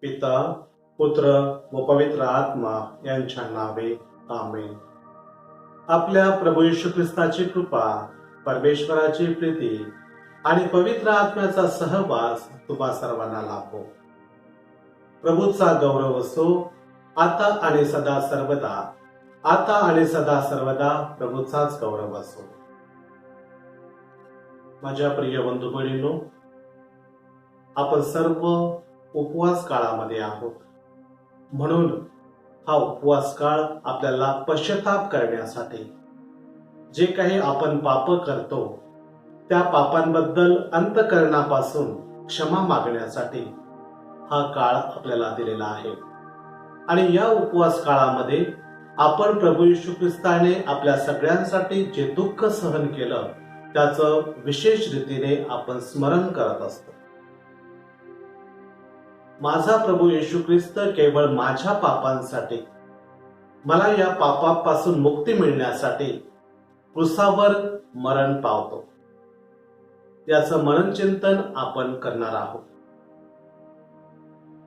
पिता, पुत्र व पवित्र आत्मा यांच्या नावे आमेन. आपल्या प्रभू येशू ख्रिस्ताची कृपा, परमेश्वराची प्रीती आणि पवित्र आत्म्याचा सहवास तुम्हा सर्वांना लाभो. प्रभूचा गौरव असो आता आणि सदा सर्वदा. आता आणि सदा सर्वदा प्रभूचाच गौरव असो. माझ्या प्रिय बंधू भगिनींनो, आपण सर्व उपवास काळामध्ये आहोत. म्हणून हा उपवास काळ आपल्याला पश्चाताप करण्यासाठी, जे काही आपण पाप करतो त्या पापांबद्दल अंतःकरणापासून क्षमा मागण्यासाठी हा काळ आपल्याला दिलेला आहे. आणि या उपवास काळामध्ये आपण प्रभू येशू ख्रिस्ताने आपल्या सगळ्यांसाठी जे दुःख सहन केलं त्याचं विशेष रीतीने आपण स्मरण करत असतो. माझा प्रभू येशू ख्रिस्त केवळ माझ्या पापांसाठी, मला या पापापासून मुक्ती मिळण्यासाठी क्रूसावर मरण पावतो. याचं मननचिंतन आपण करणार आहोत.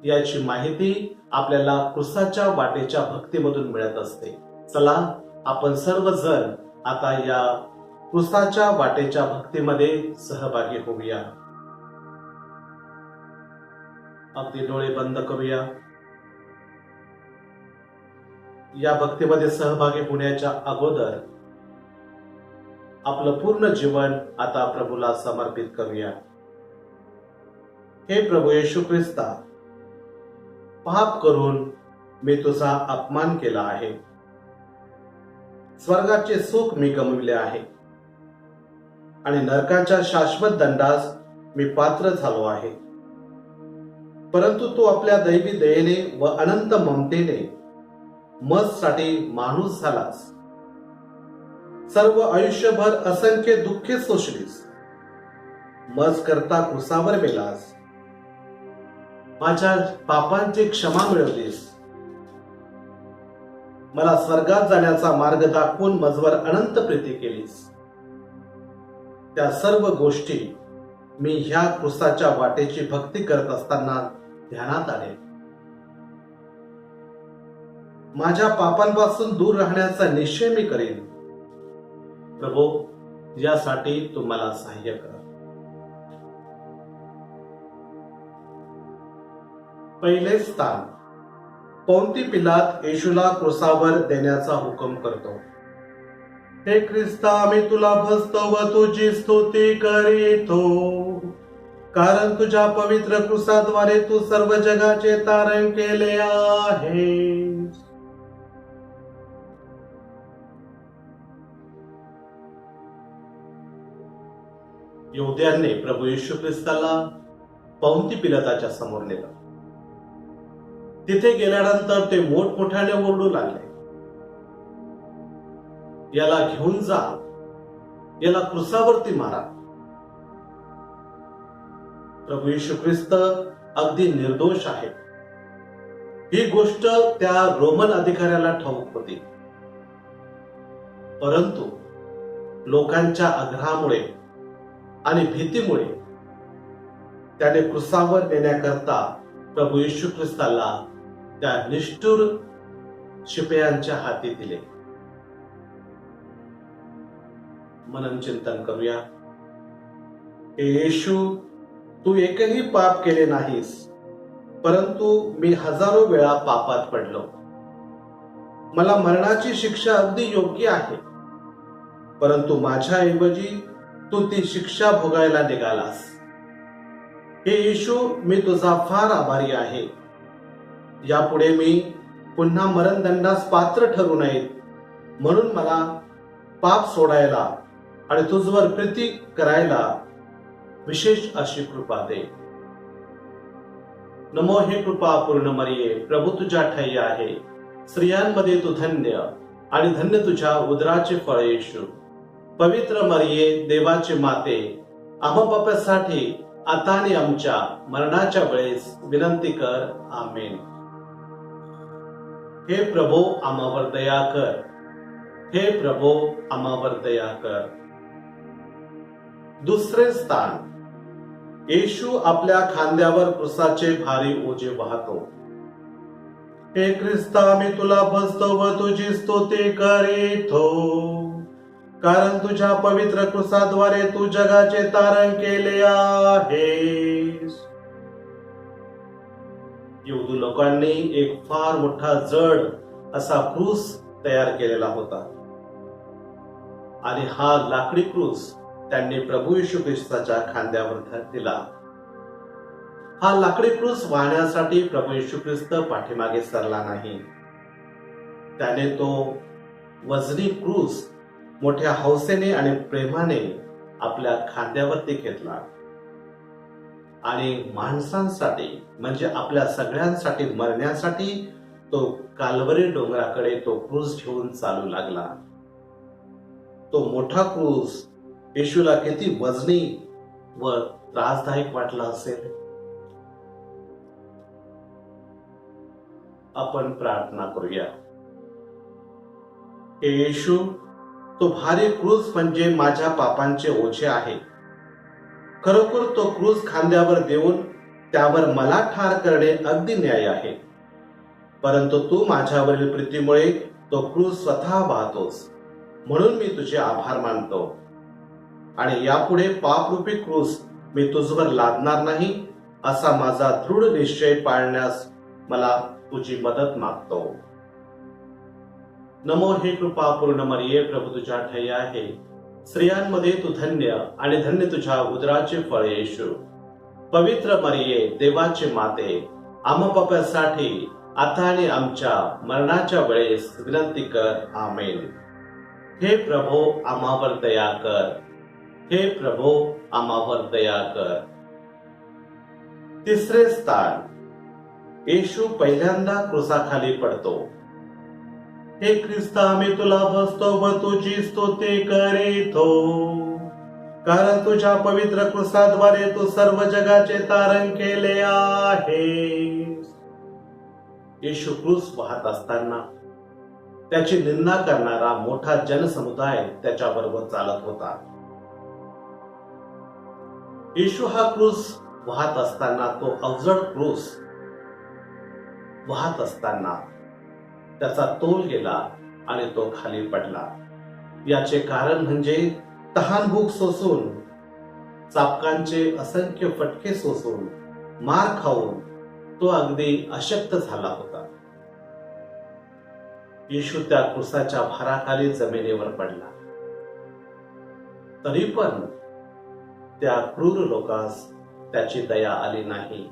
याची माहिती आपल्याला क्रूसाच्या वाटेच्या भक्तीमधून मिळत असते. चला आपण सर्वजण आता या क्रूसाच्या वाटेच्या भक्तीमध्ये सहभागी होऊया. अगदी डोळे बंद करूया. या भक्तीमध्ये सहभागी होण्याच्या अगोदर आपलं पूर्ण जीवन आता प्रभूला समर्पित करूया. हे प्रभू येशू ख्रिस्ता, पाप करून मी तुझा अपमान केला आहे. स्वर्गाचे सुख मी गमावले आहे आणि नरकाच्या शाश्वत दंडास मी पात्र झालो आहे. परंतु तू आपल्या दैवी दयेने व अनंत ममतेने मजसाठी माणूस झालास. सर्व आयुष्यभर असंख्य दुःखे सोसलीस. मज करता क्रूसावर मेलास. माझ्या पापांची क्षमा मिळवलीस. मला स्वर्गात जाण्याचा मार्ग दाखवून मजवर अनंत प्रीती केलीस. त्या सर्व गोष्टी मी ह्या क्रूसाच्या वाटेची भक्ती करत असताना ध्यानात आले. माझ्या पापांपासून दूर राहण्याचा निश्चय मी करेन. प्रभू, यासाठी तू मला सहाय्य कर. पहिले स्थान. पौंती पिलात येशूला क्रूसावर देण्याचा हुकम करतो. हे ख्रिस्ता, मी तुला भजतो व तुझी स्तुती करीतो, कारण तुझ्या पवित्र क्रूसाद्वारे तू सर्व जगाचे तारण केले आहे. यहुद्यांनी प्रभू येशू ख्रिस्ताला पौंती पिलाताच्या समोर नेलं. तिथे गेल्यानंतर ते मोठमोठ्याने ओरडू लागले, याला घेऊन जा, याला क्रूसावरती मारा. प्रभू येशू ख्रिस्त अगदी निर्दोष आहे. ही गोष्ट त्या रोमन अधिकाऱ्याला ठाऊक होती. परंतु लोकांच्या आग्रहामुळे आणि भीतीमुळे त्याने क्रूसावर नेण्याकरता प्रभू येशू ख्रिस्ताला त्या निष्ठुर शिपायांच्या हाती दिले. मनन चिंतन करूया. हे येशू, तू एकही पाप केले नाहीस, परंतु मी हजारो वेळा पापात पडलो. मला मरणाची शिक्षा अगदी योग्य आहे, परंतु माझ्याऐवजी तू ती शिक्षा भोगायला निघालास. हे येशू, मी तुझा फार आभारी आहे. यापुढे मी पुन्हा मरणदंडास पात्र ठरू नये म्हणून मला पाप सोडायला आणि तुझवर प्रीती करायला विशेष अशी कृपा दे. नमो हे कृपा पूर्ण मरिये, प्रभू तुझ्या ठायी आहे. स्त्रियांमध्ये तू धन्य आणि धन्य तुझ्या उदराचे फळ येशू. पवित्र मरिये, देवाची माते, आम्हा पापासाठी आता आणि आमच्या मरणाच्या वेळेस विनंती कर. आमेन. हे प्रभो, आम्हावर दया कर. हे प्रभो, आम्हावर दया कर. दुसरे स्थान. येशू आपल्या खांद्यावर क्रूसाचे भारी ओझे वाहतो. हे ख्रिस्ता, मी तुला भजतो व तुझी स्तुती करीतो, कारण तुझ्या पवित्र क्रूसाद्वारे तू जगाचे तारण केले आहेस. यहूदी लोकांनी एक फार मोठा जड असा क्रूस तयार केलेला होता आणि हा लाकडी क्रूस त्यांनी प्रभू येशू ख्रिस्ताच्या खांद्यावर दिला. हा लाकडी क्रूस वाहण्यासाठी प्रभू येशू ख्रिस्त पाठीमागे सरला नाही. त्याने तो वजनी क्रूस मोठ्या हौसेने आणि प्रेमाने आपल्या खांद्यावरती घेतला आणि माणसांसाठी म्हणजे आपल्या सगळ्यांसाठी मरण्यासाठी तो काल्वरी डोंगराकडे तो क्रूस घेऊन चालू लागला. तो मोठा क्रूस येशूला किती वजनी व त्रासदायक वाटला असेल. आपण प्रार्थना करूया. हे येशू, तो भारी क्रूस म्हणजे माझ्या पापांचे ओझे आहे. खरोखर तो क्रूस खांद्यावर देऊन त्यावर मला ठार करणे अगदी न्याय आहे. परंतु तू माझ्यावरील प्रीतीमुळे तो क्रूस स्वतः वाहतोस, म्हणून मी तुझे आभार मानतो. आणि यापुढे पापरूपी क्रूस मी तुझवर लादणार नाही असा माझा दृढ निश्चय पाळण्यास मला तुझी मदत मागतो. नमो हे कृपा पूर्ण मरिये, प्रभू तुझ्या ठाई आहे. स्त्रियांमध्ये तू धन्य आणि धन्य तुझ्या उदराचे फळ येशू. पवित्र मरिये, देवाची माते, आम्हा पापांसाठी आता आणि आमच्या मरणाच्या वेळेस विनंती कर. आमेन. हे प्रभो, आम्हावर दया कर. हे प्रभो, आम्हावर दया कर. तिसरे स्थान, येशू पहिल्यांदा क्रूसाखाली पडतो. हे ख्रिस्ता, मी तुला भजतो व तुझी स्तुती करीतो, कारण तुझ्या पवित्र क्रूसाद्वारे तू सर्व जगाचे तारण केले आहेस. येशू क्रूस वाहत असताना त्याची निंदा करणारा मोठा जनसमुदाय त्याच्याबरोबर चालत होता. येशू हा क्रूस वाहत असताना, तो अवजड क्रूस वाहत असताना त्याचा तोल गेला आणि तो खाली पडला. याचे कारण म्हणजे तहानभूक सोसून, चापकांचे असंख्य फटके सोसून, मार खाऊन तो अगदी अशक्त झाला होता. येशू त्या क्रूसाच्या भाराखाली जमिनीवर पडला. तरी पण त्या क्रूर लोकास त्याची दया आली नाही.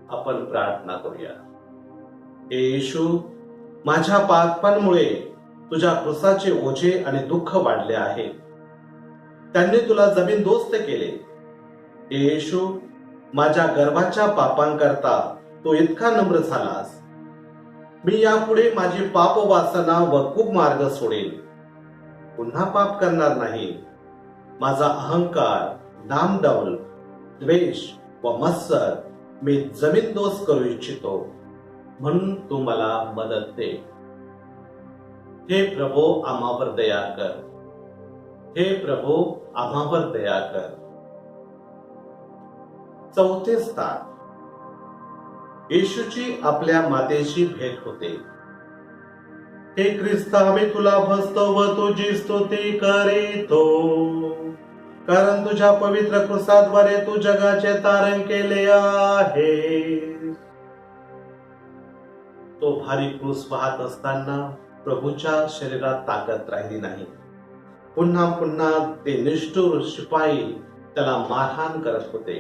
आपण प्रार्थना करूया. हे येशू, माझ्या पापांमुळे तुझ्या क्रूसाचे ओझे आणि दुःख वाढले आहे. त्यांनी तुला जमीनदोस्त केले. हे येशू, माझ्या गर्भाच्या पापांकरता तू इतका नम्र झालास. मी यापुढे माझी पाप वासना व कुमार्ग सोडेल. पुन्हा पाप करणार नाही. माझा अहंकार, डामडौल, द्वेष व मत्सर मी जमीनदोस्त करू इच्छितो, म्हणून तू मला मदत दे. हे प्रभो, आम्हावर दया कर. हे प्रभो, आम्हावर दया कर. चौथे स्थान, येशूची आपल्या मातेशी भेट होते. हे ख्रिस्ता, मी तुला भजतो व तुझी स्तुती करीतो, कारण तुझ्या पवित्र क्रूसाद्वारे तू जगाचे तारण केले आहे. तो भारी क्रूस वाहत असताना प्रभूच्या शरीरात ताकद राहिली नाही. पुन्हा पुन्हा ते निष्ठुर शिपाई त्याला मारहाण करत होते,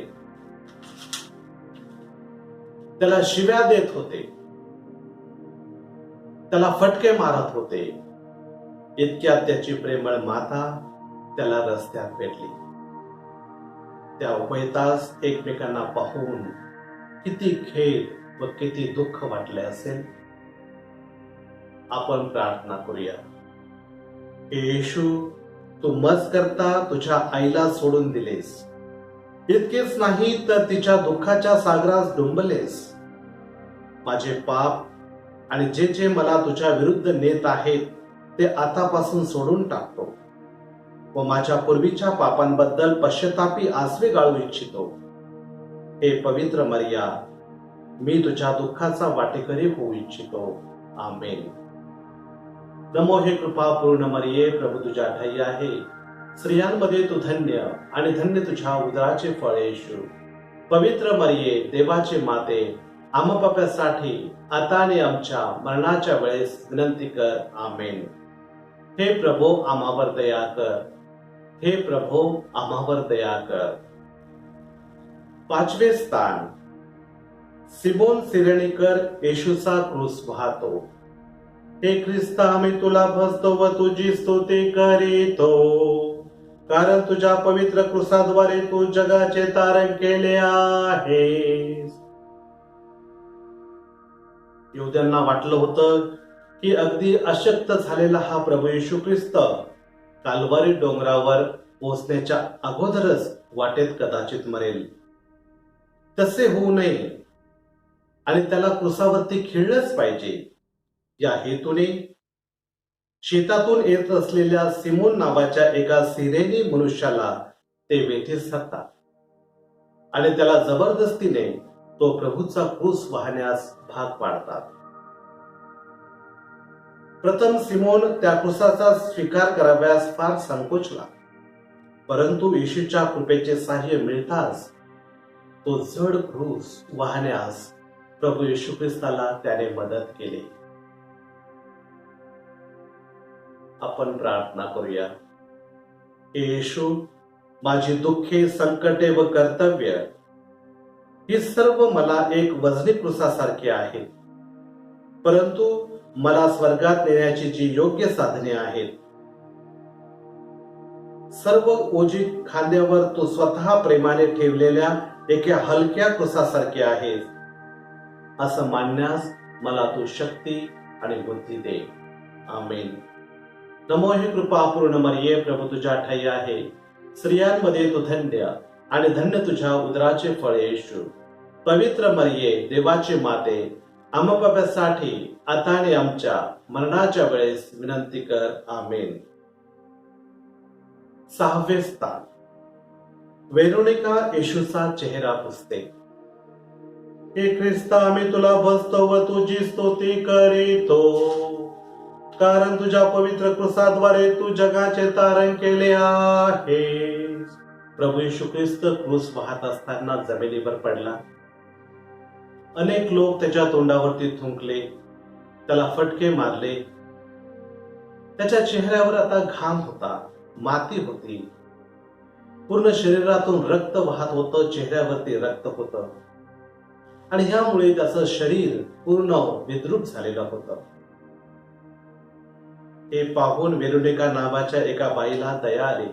त्याला शिव्या देत होते, त्याला फटके मारत होते. इतक्यात त्याची प्रेमळ माता त्याला रस्त्यात भेटली. त्या उभयतास एकमेकांना पाहून किती खेद व किती दुःख वाटले असेल. आपण प्रार्थना करूया. हे येशू, तू मज करता तुझ्या आईला सोडून दिलेस. इतकेच नाही तर तिच्या दुःखाच्या सागरात डुंबलेस. माझे पाप आणि जे जे मला तुझ्या विरुद्ध नेत आहेत ते आतापासून सोडून टाकतो. व माझ्या पूर्वीच्या पापांबद्दल पश्चातापी आसवे गाळू इच्छितो. हे पवित्र मरिया, मी तुझ्या दुःखाचा वाटेकरी होऊ इच्छितो. आमेन. नमो हे कृपापूर्ण मरिये, प्रभू तुझ्या ठाई आहे. स्त्रियांमध्ये तू धन्य आणि धन्य तुझ्या उदराचे फळ येशू. पवित्र मरिये, देवाचे माते, आम्हा पाप्यासाठी आता आणि आमच्या मरणाच्या वेळेस विनंती कर. आमेन. हे प्रभो, आम्हावर दया कर. हे प्रभो, आम्हावर दया कर. पाचवे स्थान, सिमोन सिरेनीकर येशूचा क्रूस वाहतो. हे ख्रिस्ता, आम्ही तुला भजतो व तुझी स्तुती करीतो, कारण तुझ्या पवित्र क्रूसाद्वारे तू जगाचे तारण केले आहेस. यहूद्यांना वाटलं होतं की अगदी अशक्त झालेला हा प्रभू येशू ख्रिस्त काल्वारी डोंगरावर पोहोचण्याच्या अगोदरच वाटेत कदाचित मरेल. तसे होऊ नये आणि त्याला क्रूसावरती खिळलंच पाहिजे या हेतूने शेतातून येत असलेल्या सिमोन नावाच्या एका सिरेनी मनुष्याला ते वेठीस धरतात आणि त्याला जबरदस्तीने तो प्रभूचा क्रूस वाहण्यास भाग पाडतात. प्रथम सिमोन त्या क्रूसाचा स्वीकार कराव्यास फार संकोचला, परंतु येशूच्या कृपेचे सहाय्य मिळताच तो जड क्रूस वाहण्यास प्रभू येशू ख्रिस्ताला त्याने मदत केली. आपण प्रार्थना करूया. हे येशू, माझी दुःखे, संकटे व कर्तव्य ही सर्व मला एक वजनी क्रूसासारखी आहेत, परंतु मला स्वर्गात नेण्याची जी योग्य साधने आहेत, सर्व ओझी खांद्यावर तू स्वतः प्रेमाने ठेवलेल्या एका हलक्या क्रूसासारखे आहेस असं मानण्यास मला तू शक्ती आणि बुद्धी दे. आमेन. नमो हे कृपापूर्ण मरिये, प्रभू तुझ्या ठाई आहे. स्त्रियांमध्ये तू धन्य आणि धन्य तुझ्या उदराचे फळ येशू. पवित्र मरिये, देवाची माते, आम्हा पाप्यासाठी आता आणि आमच्या मरणाच्या वेळेस विनंती कर. आमेन. सहावे स्थान, वेरोनिका येशूचा चेहरा पुसते. हे ख्रिस्ता, आम्ही तुला भजतो व तुझी स्तुती करीतो, कारण तुझ्या पवित्र क्रूसाद्वारे तू जगाचे तारण केले आहेस. प्रभू येशू ख्रिस्त क्रूस वाहत असताना जमिनीवर पडला. अनेक लोक त्याच्या तोंडावरती थुंकले, त्याला फटके मारले. त्याच्या चेहऱ्यावर आता घाम होता, माती होती, पूर्ण शरीरातून रक्त वाहत होतं, चेहऱ्यावरती रक्त होतं आणि ह्यामुळे त्याचं शरीर पूर्ण विद्रूप झालेलं होतं. हे पाहून वेरोनिका नावाच्या एका बाईला दया आली.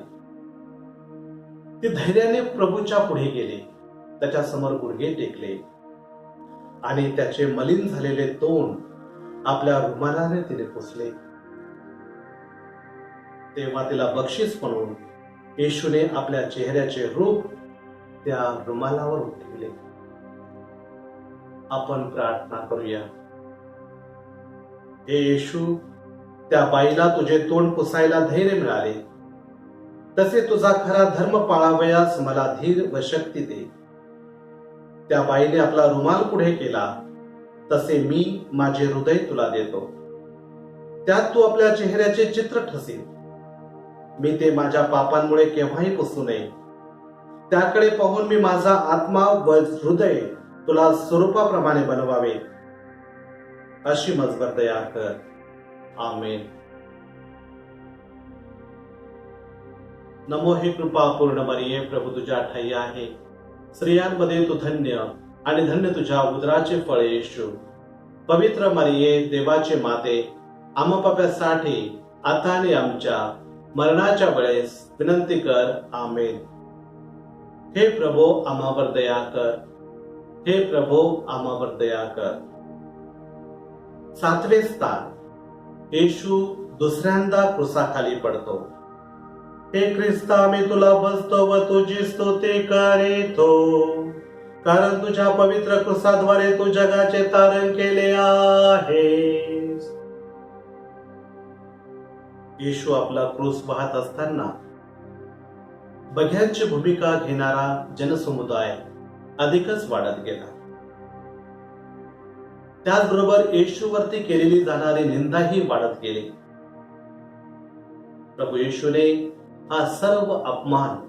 ती धैर्याने प्रभूच्या पुढे गेली, त्याच्या समोर गुडघे टेकले आणि त्याचे मलिन झालेले तोंड आपल्या रुमालाने तिने पुसले. तेव्हा तिला बक्षीस म्हणून येशूने आपल्या चेहऱ्याचे रूप त्या रुमालावर उठवले. आपण प्रार्थना करूया. हे येशू, त्या बाईला तुझे तोंड पुसायला धैर्य मिळाले, तसे तुझा खरा धर्म पाळावयास मला धीर व शक्ती दे. त्या बाईने आपला रुमाल पुढे केला, तसे मी माझे हृदय तुला देतो. त्यात तू आपल्या चेहऱ्याचे चित्र ठसेल. मी ते माझ्या पापांमुळे केव्हाही पुसू नये. त्याकडे पाहून मी माझा आत्मा व हृदय तुला स्वरूपाप्रमाणे बनवावे, अशी मजबर दया कर. आमेन. नमो हे कृपापूर्ण मरिये, प्रभू तुझ्या ठाई आहे. स्त्रियांमध्ये तू धन्य आणि धन्य तुझ्या उदराचे फळ येशू. पवित्र मरिये, देवाचे माते, आम्हा पाप्यासाठी आता आणि आमच्या मरणाच्या वेळेस विनंती कर. आमेन. हे प्रभो, आम्हावर दया कर. हे प्रभो, आम्हावर दया कर. सातवे स्थान, येशू दुसऱ्यांदा क्रूसाखाली पडतो. हे ख्रिस्ता, आम्ही तुला भजतो व तुझी स्तुती करीतो, कारण तुझ्या पवित्र क्रूसाद्वारे तू जगाचे तारण केले आहेस. येशू आपला क्रूस वाहत असताना बघ्यांची भूमिका घेणारा जनसमुदाय अधिकच वाढत गेला. त्याचबरोबर येशूवरती केलेली जाणारी निंदाही वाढत गेली. प्रभू येशूने हा सर्व अपमान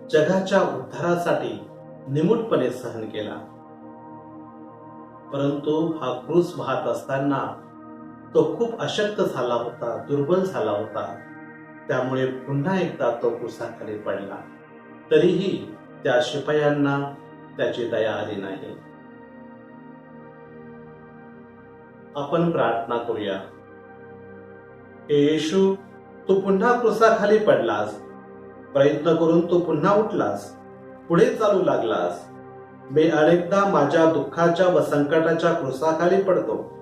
जगाच्या उद्धारासाठी निमूटपणे सहन केला. परंतु हा क्रूस वाहत असताना तो खूप अशक्त झाला होता, दुर्बल झाला होता. त्यामुळे पुन्हा एकदा तो क्रूसाखाली पडला. तरीही त्या शिपायांना त्याची दया आली नाही. आपण प्रार्थना करूया. हे येशू, तू पुन्हा क्रूसाखाली पडलास, प्रयत्न करून तू पुन्हा उठलास, पुढे चालू लागलास. मी अनेकदा माझ्या दुःखाच्या व संकटाच्या क्रूसाखाली पडतो.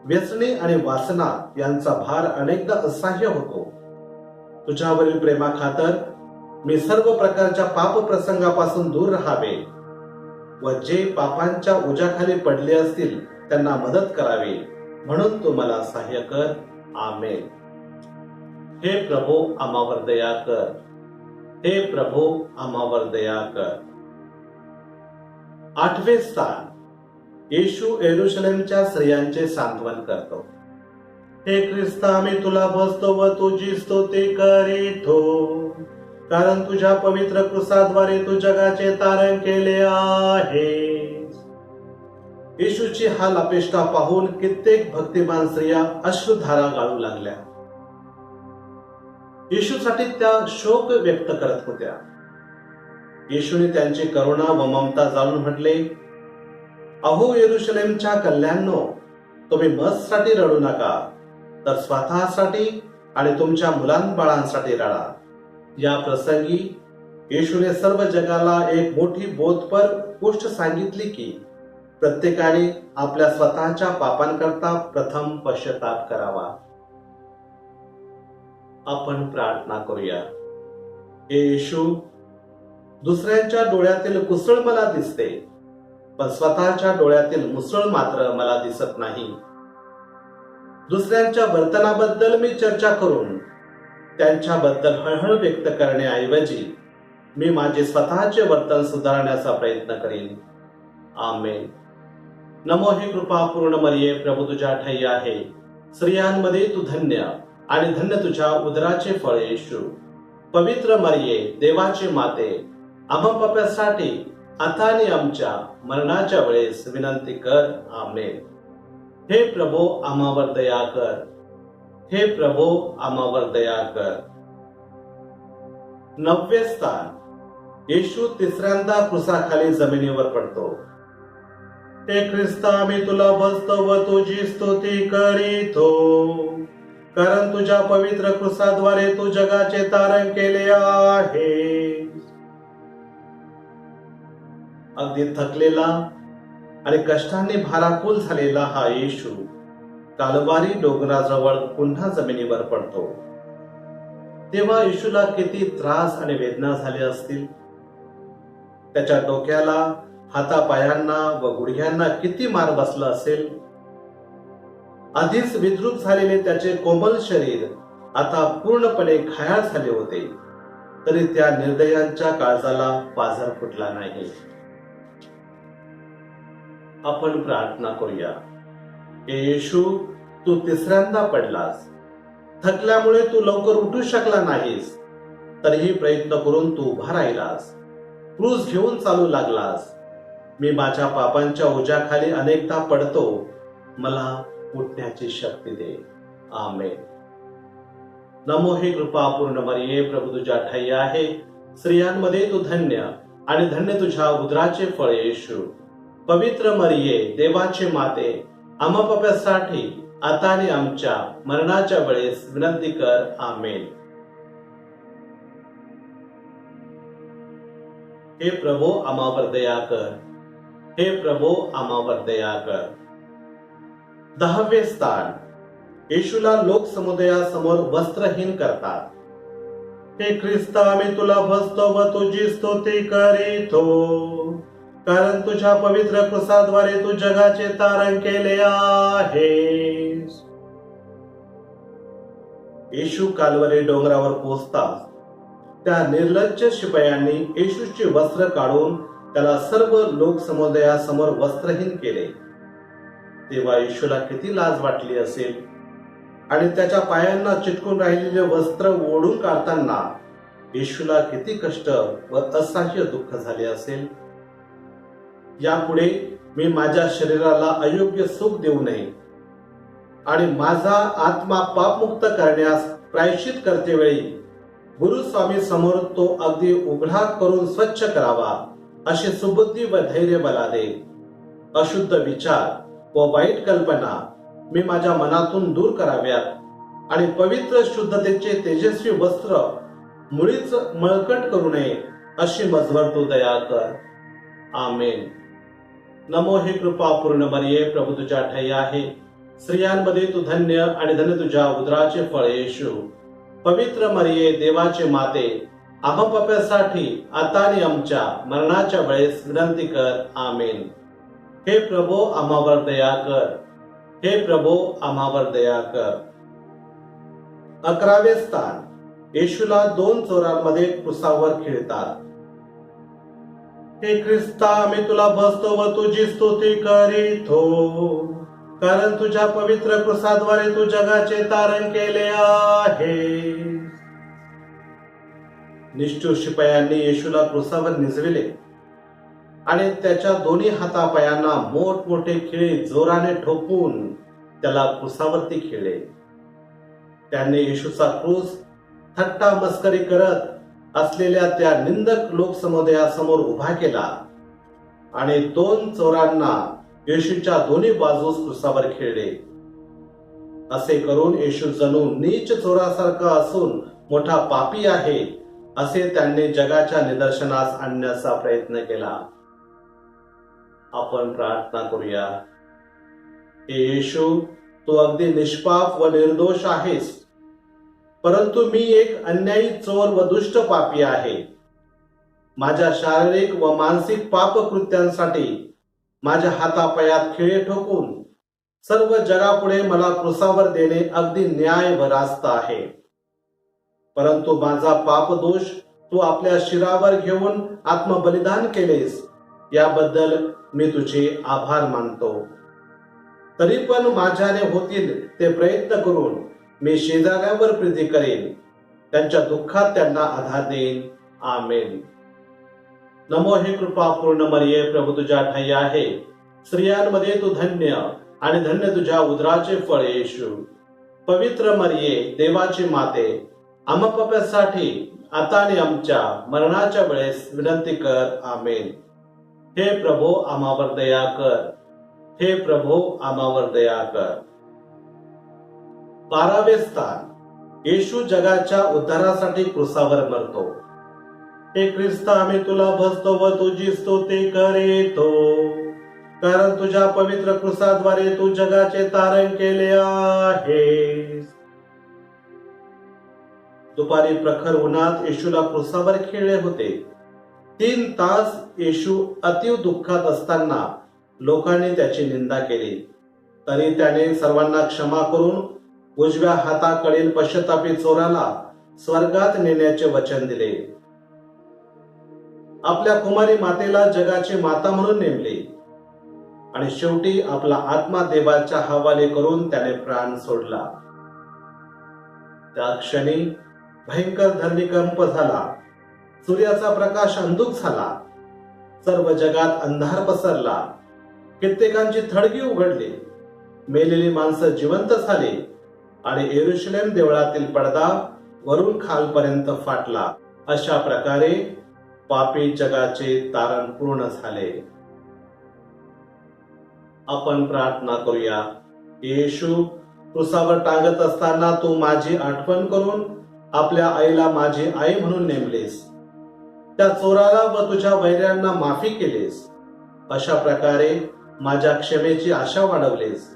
व्यसनी आणि वासना यांचा भार अनेकदा असह्य होतो. तुझ्यावरील प्रेमाखातर मी सर्व प्रकारच्या पाप प्रसंगापासून दूर राहावे व जे पापांच्या ओझ्याखाली पडले असतील त्यांना मदत करावी, म्हणून तू मला सहाय्य कर. आमेन. हे प्रभो, आम्हावर दया कर. हे प्रभो, आम्हावर दया कर. 8वे स्थान. येशू येरुशलेमच्या स्त्रियांचे सांत्वन करतो. हे ख्रिस्ता, मी तुला भजतो व तुझी स्तुती करीतो, कारण तुझ्या पवित्र क्रूसाद्वारे तू जगाचे तारण केले आहे. येशूची हाल अपेष्टा पाहून कित्येक भक्तिमान स्त्रिया अश्रुधारा गाळू लागल्या. येशूसाठी त्या शोक व्यक्त करत होत्या. येशूने त्यांची करुणा व ममता जाणून म्हटले, अहो येरुशलेमच्या कल्याणो, तुम्ही मजसाठी रडू नका, तर स्वतःसाठी आणि तुमच्या मुलांबाळांसाठी रडा. या प्रसंगी येशूने सर्व जगाला एक मोठी बोधपर गोष्ट सांगितली की प्रत्येकाने आपल्या स्वतःच्या पापांकरता प्रथम पश्चाताप करावा. आपण प्रार्थना करूया. हे येशू, दुसऱ्यांच्या डोळ्यातील कुसळ मला दिसते, पण स्वतःच्या डोळ्यातील मुसळ मात्र मला दिसत नाही. दुसऱ्यांच्या वर्तनाबद्दल मी चर्चा करून त्यांच्याबद्दल हळहळ व्यक्त करण्याऐवजी मी माझे स्वतःचे वर्तन सुधारण्याचा प्रयत्न करीन. आमेन. नमो हे कृपापूर्ण मरिये, प्रभू तुझ्या ठाई आहे. स्त्रियांमध्ये तू धन्य आणि धन्य तुझ्या उदराचे फळ येशू. पवित्र मरिये, देवाची माते, आम्हा पाप्यासाठी आता आणि आमच्या मरणाच्या वेळेस विनंती कर. आमेन. हे प्रभो, आम्हावर दया कर. हे प्रभो, आम्हावर दया कर. 9वे स्थान. येशू तिसऱ्यांदा क्रूसाखाली जमिनीवर पडतो. हे ख्रिस्ता, मी तुला भजतो व तुझी स्तुती करीतो, कारण तुझ्या पवित्र क्रूसाद्वारे तू जगाचे तारण केले आहे. अगदी थकलेला आणि कष्टाने भाराकुल झालेला हा येशू कालवारी डोंगराजवळ पुन्हा जमिनीवर पडतो. तेव्हा येशूला किती त्रास आणि वेदना झाले असतील. त्याच्या डोक्याला, हातापायांना व गुडघ्यांना किती मार बसला असेल. आधीच विद्रूप झालेले त्याचे कोमल शरीर आता पूर्णपणे घायाळ झाले होते, तरी त्या निर्दयांच्या काळजाला पाझर फुटला नाही. आपण प्रार्थना करूया. हे येशू, तू तिसऱ्यांदा पडलास. थकल्यामुळे तू लवकर उठू शकला नाहीस, तरीही प्रयत्न करून तू उभा राहिलास. क्रूस घेऊन चालू लागलास. मी माझ्या पापांच्या ओझ्याखाली अनेकदा पडतो, मला उठण्याची शक्ती दे. आमेन. नमो हे कृपापूर्ण मरिये, प्रभू तुझ्या ठाई आहे. स्त्रियांमध्ये तू धन्य आणि धन्य तुझ्या उदराचे फळ येशू. पवित्र मरिये, देवाचे माते, आम्हा पाप्यासाठी आता आणि आमच्या मरणाच्या वेळेस विनंती कर. आमेन. हे प्रभो, आम्हावर दया कर. हे प्रभो, आम्हावर दया कर. 10वे स्थान. येशूला लोक समुदायासमोर वस्त्रहीन करतात. हे ख्रिस्ता, मी तुला भजतो व तुझी स्तुती करीतो, कारण तुझ्या पवित्र क्रूसाद्वारे तू जगाचे तारण केले आहेस. येशू कालवरी डोंगरावर पोहोचताच त्या निर्लज्ज शिपायांनी येशूची वस्त्र काढून त्याला सर्व लोकसमुदायासमोर वस्त्रहीन केले. तेव्हा येशूला किती लाज वाटली असेल आणि त्याच्या पायांना चिटकून राहिलेले वस्त्र ओढून काढताना येशूला किती कष्ट व असह्य दुःख झाले असेल. यापुढे मी माझ्या शरीराला अयोग्य सुख देऊ नये आणि माझा आत्मा पापमुक्त करण्यास प्रायश्चित करतेवेळी गुरुस्वामी समोर तो अगदी उघडा करून स्वच्छ करावा अशी सुबुद्धी व धैर्य मला दे. अशुद्ध विचार व वाईट कल्पना मी माझ्या मनातून दूर कराव्यात आणि पवित्र शुद्धतेचे तेजस्वी वस्त्र मुळीच मळकट करू नये अशी मजवर तू दया कर. आमेन. नमो हे कृपा पूर्ण मरिये, प्रभू तुझ्या ठाई आहे. स्त्रियांमध्ये तू धन्य आणि धन्य तुझ्या उदराचे फळ येशू. पवित्र मरिये, देवाचे माते, आम्हा पाप्यासाठी आता आणि आमच्या मरणाच्या वेळेस विनंती कर. आमेन. हे प्रभो आम्हावर दया कर. हे प्रभो आम्हावर दया कर. 11वे स्थान. येशूला 2 चोरांमध्ये क्रुसावर खिळतात. हे ख्रिस्ता, आम्ही तुला बसतो व तुझी स्तुती करीतो, कारण तुझ्या पवित्र क्रुसाद्वारे तू जगाचे तारण केले आहे. निष्ठुर शिपायांनी येशूला क्रुसावर निजविले आणि त्याच्या दोन्ही हातापायांना मोठमोठे खिळे जोराने ठोकून त्याला क्रुसावरती खिळले. त्यांनी येशूचा क्रूस थट्टा मस्करी करत असलेल्या त्या निंदक लोकसमुदायासमोर उभा केला आणि 2 चोरांना येशूच्या दोन्ही बाजूस क्रुसावर खिळले. असे करून येशू जणू नीच चोरासारखा असून मोठा पापी आहे असे त्यांनी जगाच्या निदर्शनास आणण्याचा प्रयत्न केला. आपण प्रार्थना करूया. हे येशू, तू अगदी निष्पाप व निर्दोष आहेस, परंतु मी एक अन्यायी चोर व दुष्ट पापी आहे. माझ्या शारीरिक व मानसिक पाप कृत्यांसाठी माझ्या हातापायात खिळे ठोकून सर्व जगापुढे मला क्रुसावर देणे अगदी न्याय व रास्त आहे. परंतु माझा पाप दोष तू आपल्या शिरावर घेऊन आत्मबलिदान केलेस, याबद्दल मी तुझे आभार मानतो. तरी पण माझ्याने होतील ते प्रयत्न करून मी शेजाऱ्यावर प्रीती करेन, त्यांच्या दुःखात त्यांना आधार देईन. आमेन. नमो हे कृपा पूर्ण मरिये, प्रभू तुझ्या ठाई आहे. स्त्रियांमध्ये तू धन्य आणि धन्य तुझ्या उदराचे फळ येशू. पवित्र मरिये, देवाची माते, आम्हा पाप्यासाठी आता आणि आमच्या मरणाच्या वेळेस विनंती कर. आमेन. हे प्रभो आम्हावर दया कर. हे प्रभो आम्हावर दया कर. 12वे स्थान. येशू जगाच्या उद्धारासाठी क्रुसावर मरतो. हे ख्रिस्ता, आम्ही तुला भजतो व तुझी स्तुती करीतो, कारण तुझ्या पवित्र क्रुसाद्वारे तू जगाचे तारण केले आहे. दुपारी प्रखर उन्हात येशूला क्रुसावर खिळले होते. 3 तास येशू अतीव दुःखात असताना लोकांनी त्याची निंदा केली. तरी त्याने सर्वांना क्षमा करून उजव्या हाताकडील पश्चातापी चोराला स्वर्गात नेण्याचे वचन दिले. आपल्या कुमारी मातेला जगाची माता म्हणून नेमले आणि शेवटी आपला आत्मा देवाच्या हवाले करून त्याने प्राण सोडला. त्या क्षणी भयंकर धरणीकंप झाला. सूर्याचा प्रकाश अंधुक झाला. सर्व जगात अंधार पसरला. कित्येकांची थडगी उघडली. मेलेली माणसं जिवंत झाली आणि येरुशलेम देवळातील पडदा वरून खालपर्यंत फाटला. अशा प्रकारे पापी जगाचे तारण पूर्ण झाले. आपण प्रार्थना करूया. येशू, क्रुसावर टांगत असताना तू माझी आठवण करून आपल्या आईला माझी आई म्हणून नेमलेस. त्या चोराला व तुझ्या वैऱ्यांना माफी केलीस. अशा प्रकारे माझ्या क्षमेची आशा वाढवलीस.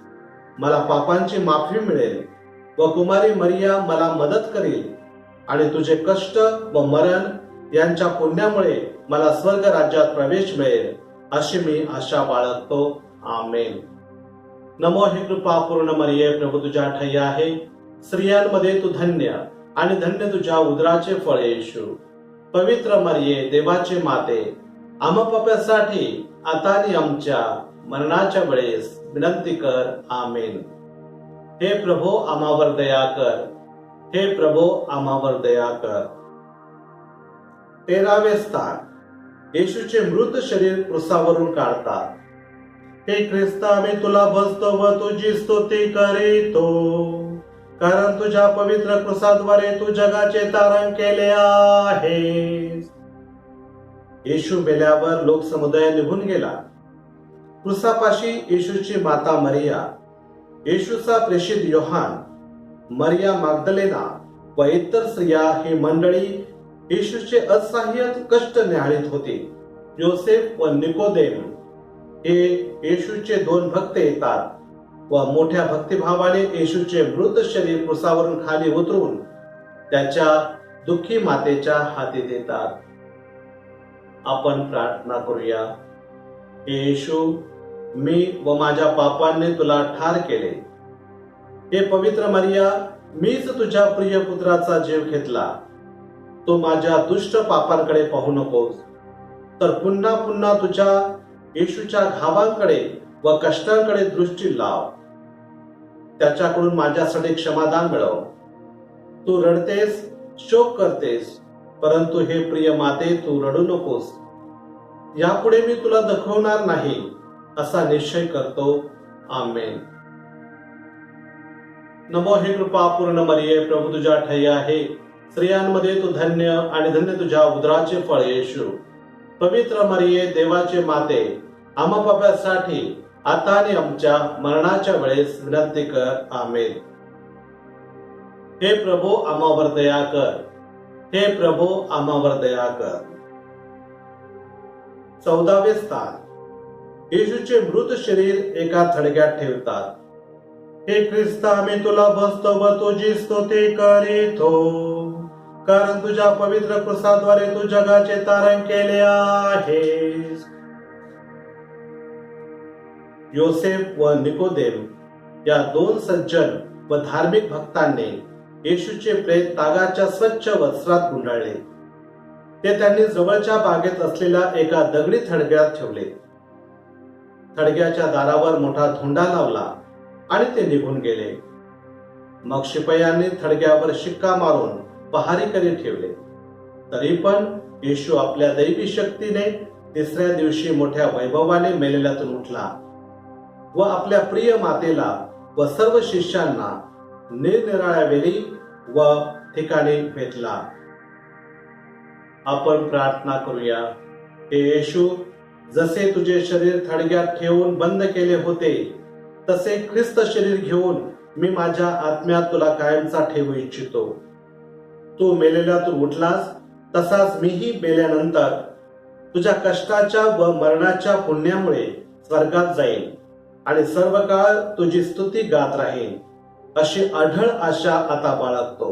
मला पापांची माफी मिळेल व कुमारी मरिया मला मदत करेल आणि तुझे कष्ट व मरण यांच्या पुण्यामुळे मला स्वर्ग राज्यात प्रवेश मिळेल अशी मी आशा बाळगतो. आमेन. नमो हे कृपा पूर्ण मरिये, प्रभू तुझ्या ठाई आहे. स्त्रियांमध्ये तू धन्य आणि धन्य तुझ्या उदराचे फळ येशू. पवित्र मरिये देवाची माते, आम्हा पाप्यासाठी आता आणि आमच्या मरणाच्या वेळेस विनंती कर. आमेन. हे प्रभो आम्हावर दया कर. हे प्रभो आम्हावर दया कर. 13वे स्थान. येशूचे मृत शरीर क्रूसावरून काढतात. हे ख्रिस्ता, आम्ही तुला भजतो व तुझी स्तुती करीतो, कारण तुझ्या पवित्र क्रूसाद्वारे तू जगाचे तारण केले आहेस. येशू मेल्यावर लोकसमुदाय निघून गेला. क्रूसापाशी येशूची माता मरिया, येशूचा प्रेषित योहान, मरिया मागदलेना व इतर स्त्रिया ही मंडळी येशूचे असह्य कष्ट न्याहाळीत होती. योसेफ व निकोदेम हे येशूचे 2 भक्त येतात व मोठ्या भक्तिभावाने येशूचे मृत शरीर क्रूसावरून खाली उतरून त्याच्या दुःखी मातेच्या हाती देतात. आपण प्रार्थना करूया. हे येशू, मी व माझ्या पापांनी तुला ठार केले. हे पवित्र मरिया, मीच तुझ्या प्रिय पुत्राचा जीव घेतला. तो माझ्या दुष्ट पापांकडे पाहू नकोस, तर पुन्हा पुन्हा तुझ्या येशूच्या घावांकडे व कष्टांकडे दृष्टी लाव. त्याच्याकडून माझ्यासाठी क्षमादान मिळव. तू रडतेस, शोक करतेस, परंतु हे प्रिय माते, तू रडू नकोस. यापुढे मी तुला दाखवणार नाही असा निश्चय करतो. आमेन. नमो हे कृपा पूर्ण मरिये, प्रभू तुझ्या ठाई आहे. स्त्रियांमध्ये तू धन्य आणि धन्य तुझ्या उदराचे फळ येशू. पवित्र मरिये देवाचे माते, आम्हा पाप्यासाठी आता आणि आमच्या मरणाच्या वेळेस विनंती कर. आमेन. हे प्रभो आम्हावर दया कर. हे प्रभो आम्हावर दया कर. 14वे स्थान. येशूचे मृत शरीर एका थडग्यात ठेवतात. हे ख्रिस्ता, आम्ही तुला भजतो व तुझी स्तुती करीतो, कारण तुझ्या पवित्र क्रूसाद्वारे तू जगाचे तारण केले आहेस. योसेफ व निकोदेम या 2 सज्जन व धार्मिक भक्तांनी येशूचे प्रेत तागाच्या स्वच्छ वस्त्रात गुंडाळले. ते त्यांनी जवळच्या बागेत असलेल्या एका दगडी थडग्यात ठेवले. थडग्याच्या दारावर मोठा धोंडा लावला आणि ते निघून गेले. मग शिपायांनी थडग्यावर शिक्का मारून पहारेकरी ठेवले. तरी पण येशू आपल्या दैवी शक्तीने 3ऱ्या दिवशी मोठ्या वैभवाने मेलेल्यातून उठला व आपल्या प्रिय मातेला व सर्व शिष्यांना निरनिराळ्या वेळी व ठिकाणी भेटला. आपण प्रार्थना करूया. हे येशू, जसे तुझे शरीर थडग्यात ठेवून बंद केले होते, तसे ख्रिस्त शरीर घेऊन मी माझ्या आत्म्यात तुला कायमचा ठेवू इच्छितो. तू मेलेल्यातून उठलास, तसाच मीही मेल्यानंतर तुझ्या कष्टाच्या व मरणाच्या पुण्यामुळे स्वर्गात जाईन आणि सर्व काळ तुझी स्तुती गात राहीन, अशी अढळ आशा आता बाळगतो.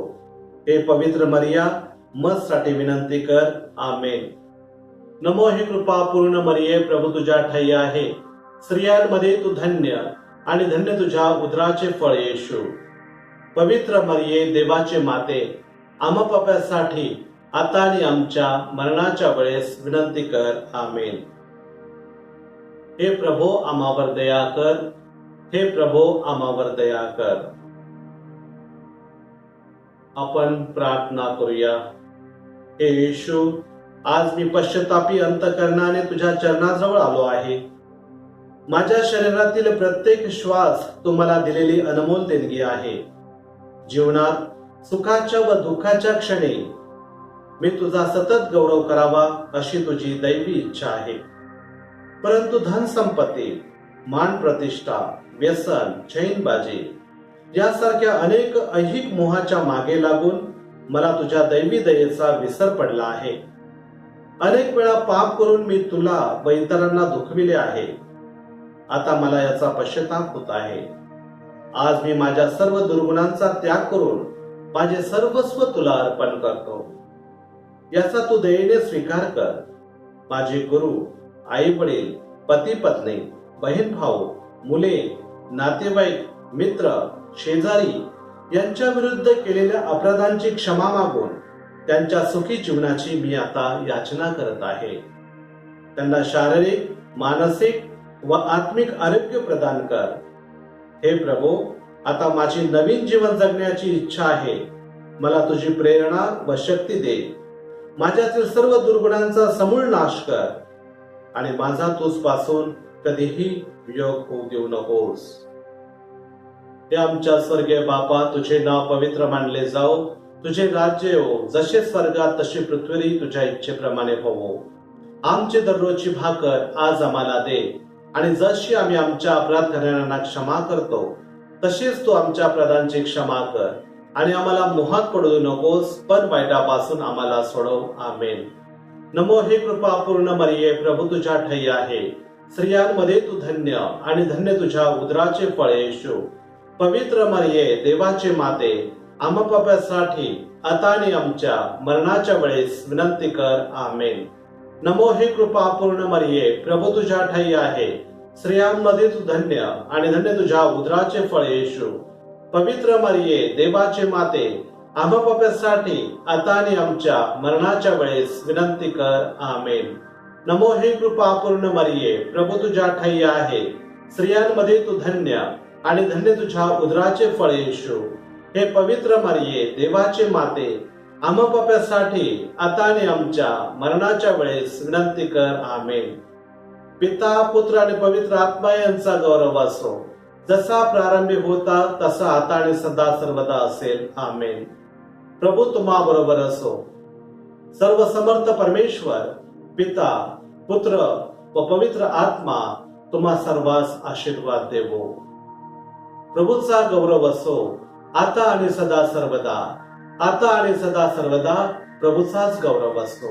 हे पवित्र मरिया, मजसाठी विनंती कर. आमेन. नमो हे कृपा पूर्ण मरिये, प्रभू तुझ्या ठाई आहे. स्त्रियांमध्ये तू धन्य आणि धन्य तुझ्या उदराचे फळ येशू. पवित्र मरिये देवाचे माते, आम्हा पाप्यासाठी आता आणि आमच्या मरणाच्या वेळेस विनंती कर. आमेन. हे प्रभो आम्हावर दया कर. हे प्रभो आम्हावर दया कर. आपण प्रार्थना करूया. हे येशू, आज मी पश्चातापी अंतःकरणाने तुझ्या चरणाजवळ आलो आहे. माझ्या शरीरातील प्रत्येक श्वास तू मला दिलेली अनमोल देणगी आहे. जीवनात सुखाच्या व दुःखाच्या क्षणी मी तुझा सतत गौरव करावा अशी तुझी दैवी इच्छा आहे. परंतु धन संपत्ती, मान प्रतिष्ठा, व्यसन, चैनबाजी यासारख्या अनेक ऐहिक मोहाच्या मागे लागून मला तुझ्या दैवी दयेचा विसर पडला आहे. अनेक वेळा पाप करून मी तुला व इतरांना दुखविले आहे. आता मला याचा पश्चाताप होत आहे. आज मी माझ्या सर्व दुर्गुणांचा त्याग करून माझे सर्वस्व तुला अर्पण करतो. याचा तू दयेने स्वीकार कर. माझे गुरु, आई वडील, पती पत्नी, बहीण भाऊ, मुले, नातेवाईक, मित्र, शेजारी यांच्या विरुद्ध केलेल्या अपराधांची क्षमा मागून त्यांच्या सुखी जीवनाची मी आता याचना करत आहे. त्यांना शारीरिक, मानसिक व आत्मिक आरोग्य प्रदान कर. हे प्रभू, आता माझी नवीन जीवन जगण्याची इच्छा आहे. मला तुझी प्रेरणा व शक्ती दे. माझ्यातील सर्व दुर्गुणांचा समूळ नाश कर आणि माझा तुझपासून कधीही वियोग होऊ देऊ नकोस. हे आमच्या स्वर्गीय बापा, तुझे नाव पवित्र मानले जाओ. तुझे राज्य येवो. जसे स्वर्गात तशी पृथ्वीवरही तुझ्या इच्छेप्रमाणे होवो. आमची दररोजची भाकर आज आम्हाला दे आणि जशी आम्ही आमच्या अपराध करणाऱ्यांना क्षमा करतो तशीच तू आमच्या अपराधांची क्षमा कर आणि आम्हाला मोहात पडू देऊ नकोस, पण वाईटापासून आम्हाला सोडव. आमेन. नमो हे कृपापूर्ण मरिये, प्रभू तुझ्या ठायी आहे. स्त्रियांमध्ये तू धन्य आणि धन्य तुझ्या उदराचे फळ येशू. पवित्र मरिये, देवाचे माते, आम्हा पापांसाठी आता आणि आमच्या मरणाच्या वेळेस विनंती कर. आमेन. नमो हे कृपापूर्ण मरिये, प्रभू तुझ्या ठायी आहे. स्त्रियांमध्ये तू धन्य आणि धन्य तुझ्या उदराचे फळ येशू. पवित्र मरिये, देवाचे माते, आम्हा पापांसाठी आता आणि आमच्या मरणाच्या वेळेस विनंती कर. आमेन. नमो हे कृपापूर्ण मरिये, प्रभू तुझ्या ठायी आहे. स्त्रियांमध्ये तू धन्य आणि धन्य तुझ्या उदराचे फळ येशू. हे पवित्र मरिये, देवाचे माते, आम्हा पापांसाठी आता आणि आमच्या मरणाच्या वेळेस विनंती कर. आमेन. पिता, पुत्र आणि पवित्र आत्मा यांचा गौरव असो, जसा प्रारंभी होता तसा आता आणि सदा सर्वदा असेल. आमेन. प्रभू तुम्हा बरोबर असो. सर्व समर्थ परमेश्वर पिता, पुत्र व पवित्र आत्मा तुम्हा सर्वांस आशीर्वाद देवो. प्रभूचा गौरव असो आता आणि सदा सर्वदा. आता आणि सदा सर्वदा प्रभूचाच गौरव असो.